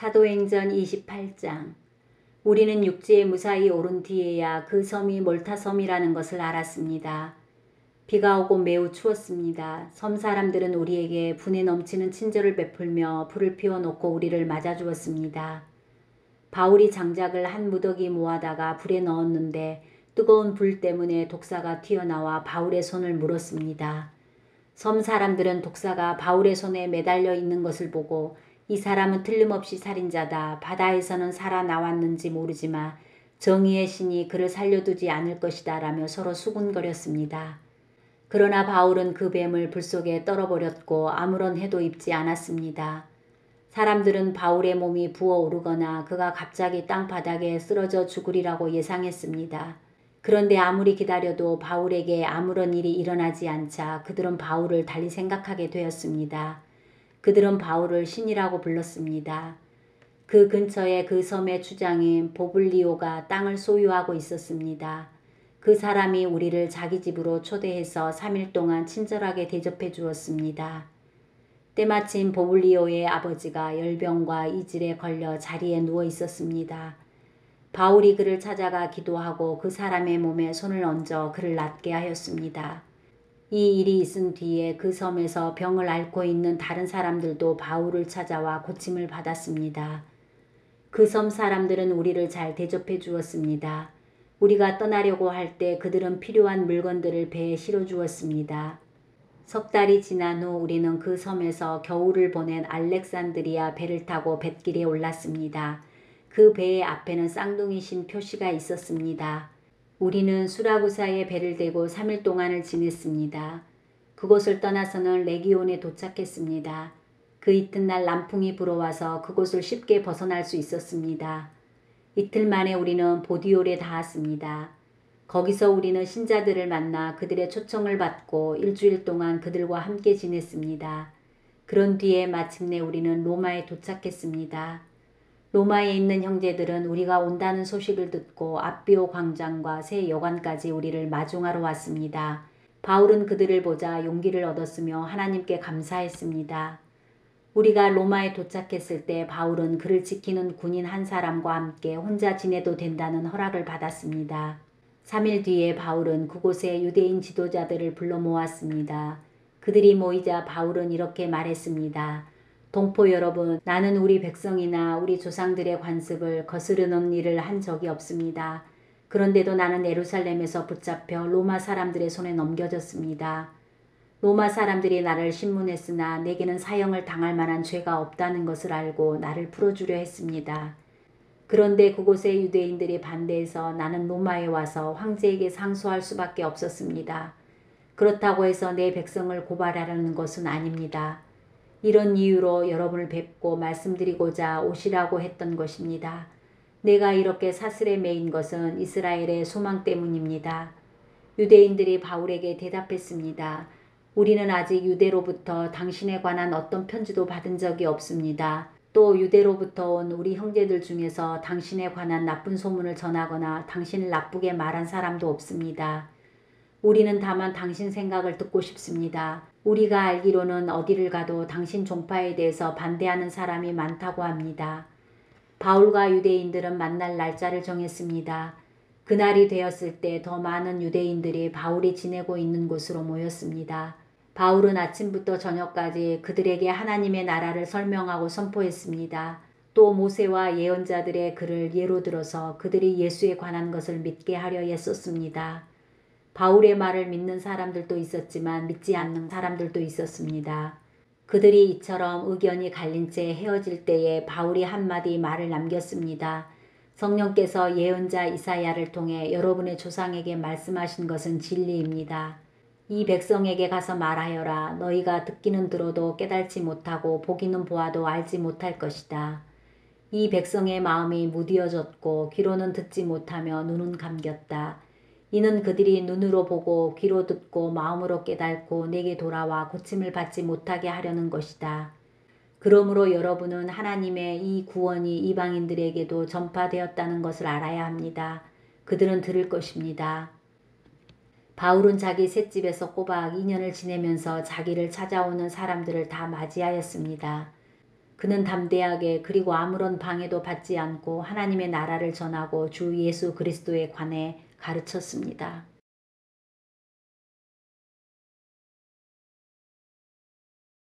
사도행전 28장. 우리는 육지에 무사히 오른 뒤에야 그 섬이 몰타 섬이라는 것을 알았습니다. 비가 오고 매우 추웠습니다. 섬 사람들은 우리에게 분에 넘치는 친절을 베풀며 불을 피워놓고 우리를 맞아주었습니다. 바울이 장작을 한 무더기 모아다가 불에 넣었는데 뜨거운 불 때문에 독사가 튀어나와 바울의 손을 물었습니다. 섬 사람들은 독사가 바울의 손에 매달려 있는 것을 보고 이 사람은 틀림없이 살인자다. 바다에서는 살아나왔는지 모르지만 정의의 신이 그를 살려두지 않을 것이다 라며 서로 수군거렸습니다. 그러나 바울은 그 뱀을 불 속에 떨어버렸고 아무런 해도 입지 않았습니다. 사람들은 바울의 몸이 부어오르거나 그가 갑자기 땅바닥에 쓰러져 죽으리라고 예상했습니다. 그런데 아무리 기다려도 바울에게 아무런 일이 일어나지 않자 그들은 바울을 달리 생각하게 되었습니다. 그들은 바울을 신이라고 불렀습니다. 그 근처에 그 섬의 주장인 보블리오가 땅을 소유하고 있었습니다. 그 사람이 우리를 자기 집으로 초대해서 3일 동안 친절하게 대접해 주었습니다. 때마침 보블리오의 아버지가 열병과 이질에 걸려 자리에 누워 있었습니다. 바울이 그를 찾아가 기도하고 그 사람의 몸에 손을 얹어 그를 낫게 하였습니다. 이 일이 있은 뒤에 그 섬에서 병을 앓고 있는 다른 사람들도 바울을 찾아와 고침을 받았습니다. 그 섬 사람들은 우리를 잘 대접해 주었습니다. 우리가 떠나려고 할 때 그들은 필요한 물건들을 배에 실어 주었습니다. 석 달이 지난 후 우리는 그 섬에서 겨울을 보낸 알렉산드리아 배를 타고 뱃길에 올랐습니다. 그 배의 앞에는 쌍둥이 신 표시가 있었습니다. 우리는 수라구사에 배를 대고 3일 동안을 지냈습니다. 그곳을 떠나서는 레기온에 도착했습니다. 그 이튿날 남풍이 불어와서 그곳을 쉽게 벗어날 수 있었습니다. 이틀 만에 우리는 보디올에 닿았습니다. 거기서 우리는 신자들을 만나 그들의 초청을 받고 일주일 동안 그들과 함께 지냈습니다. 그런 뒤에 마침내 우리는 로마에 도착했습니다. 로마에 있는 형제들은 우리가 온다는 소식을 듣고 앞비오 광장과 새 여관까지 우리를 마중하러 왔습니다. 바울은 그들을 보자 용기를 얻었으며 하나님께 감사했습니다. 우리가 로마에 도착했을 때 바울은 그를 지키는 군인 한 사람과 함께 혼자 지내도 된다는 허락을 받았습니다. 3일 뒤에 바울은 그곳에 유대인 지도자들을 불러 모았습니다. 그들이 모이자 바울은 이렇게 말했습니다. 동포 여러분, 나는 우리 백성이나 우리 조상들의 관습을 거스르는 일을 한 적이 없습니다. 그런데도 나는 예루살렘에서 붙잡혀 로마 사람들의 손에 넘겨졌습니다. 로마 사람들이 나를 신문했으나 내게는 사형을 당할 만한 죄가 없다는 것을 알고 나를 풀어주려 했습니다. 그런데 그곳의 유대인들이 반대해서 나는 로마에 와서 황제에게 상소할 수밖에 없었습니다. 그렇다고 해서 내 백성을 고발하려는 것은 아닙니다. 이런 이유로 여러분을 뵙고 말씀드리고자 오시라고 했던 것입니다. 내가 이렇게 사슬에 매인 것은 이스라엘의 소망 때문입니다. 유대인들이 바울에게 대답했습니다. 우리는 아직 유대로부터 당신에 관한 어떤 편지도 받은 적이 없습니다. 또 유대로부터 온 우리 형제들 중에서 당신에 관한 나쁜 소문을 전하거나 당신을 나쁘게 말한 사람도 없습니다. 우리는 다만 당신 생각을 듣고 싶습니다. 우리가 알기로는 어디를 가도 당신 종파에 대해서 반대하는 사람이 많다고 합니다. 바울과 유대인들은 만날 날짜를 정했습니다. 그날이 되었을 때 더 많은 유대인들이 바울이 지내고 있는 곳으로 모였습니다. 바울은 아침부터 저녁까지 그들에게 하나님의 나라를 설명하고 선포했습니다. 또 모세와 예언자들의 글을 예로 들어서 그들이 예수에 관한 것을 믿게 하려 애썼습니다. 바울의 말을 믿는 사람들도 있었지만 믿지 않는 사람들도 있었습니다. 그들이 이처럼 의견이 갈린 채 헤어질 때에 바울이 한마디 말을 남겼습니다. 성령께서 예언자 이사야를 통해 여러분의 조상에게 말씀하신 것은 진리입니다. 이 백성에게 가서 말하여라. 너희가 듣기는 들어도 깨달지 못하고 보기는 보아도 알지 못할 것이다. 이 백성의 마음이 무디어졌고 귀로는 듣지 못하며 눈은 감겼다. 이는 그들이 눈으로 보고 귀로 듣고 마음으로 깨닫고 내게 돌아와 고침을 받지 못하게 하려는 것이다. 그러므로 여러분은 하나님의 이 구원이 이방인들에게도 전파되었다는 것을 알아야 합니다. 그들은 들을 것입니다. 바울은 자기 셋집에서 꼬박 2년을 지내면서 자기를 찾아오는 사람들을 다 맞이하였습니다. 그는 담대하게 그리고 아무런 방해도 받지 않고 하나님의 나라를 전하고 주 예수 그리스도에 관해 가르쳤습니다.